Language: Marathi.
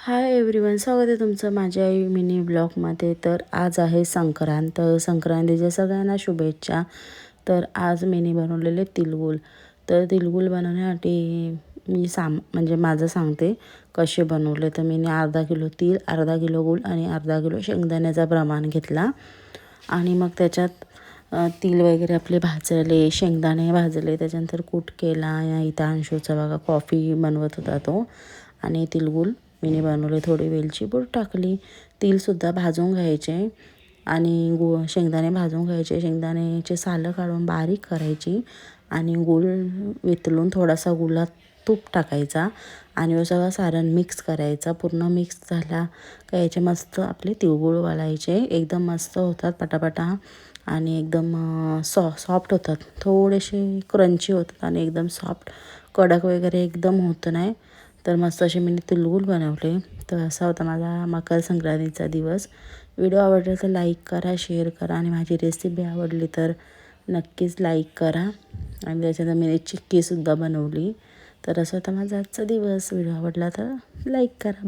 हाय एव्हरीवन, स्वागत आहे तुमचं माझ्या मिनी ब्लॉगमध्ये. तर आज आहे संक्रांत. संक्रांतीच्या सगळ्यांना शुभेच्छा. तर आज मीनी बनवलेले तिळगुळ. तर तिळगुळ बनवण्यासाठी मी म्हणजे माझं सांगते कसे बनवले. तर मी अर्धा किलो तीळ, अर्धा किलो गूळ आणि अर्धा किलो शेंगदाण्याचा प्रमाण घेतला. आणि मग त्याच्यात तीळ वगैरे आपले भाजले, शेंगदाणे भाजले, त्याच्यानंतर कूट केला. या इथं अंशूचा बघा कॉफी बनवत होता तो. आणि तिळगुळ मीने बनवले. थोडी वेलची पूड टाकली. तीळसुद्धा भाजून घ्यायचे आणि शेंगदाणे भाजून घ्यायचे. शेंगदाण्याचे सालं काढून बारीक करायची आणि गूळ वितळून थोडासा गुळात तूप टाकायचा आणि हे सगळं सारण मिक्स करायचा. पूर्ण मिक्स झाला का याचे मस्त आपले तिळगुळ वालायचे. एकदम मस्त होतात पटापटा आणि एकदम सॉफ्ट होतात. थोडेसे क्रंची होतात आणि एकदम सॉफ्ट, कडक वगैरे एकदम होतं नाही. तर मस्त असे मी तिळगुळ बनवले. तर असा होता माझा मकर संक्रांतीचा दिवस. व्हिडिओ आवडला तर लाईक करा, शेअर करा आणि माझी रेसिपी आवडली तर नक्कीच लाईक करा. आणि त्याच्यानंतर मी चिक्कीसुद्धा बनवली. तर असं होता माझा आजचा दिवस. व्हिडिओ आवडला तर लाईक करा.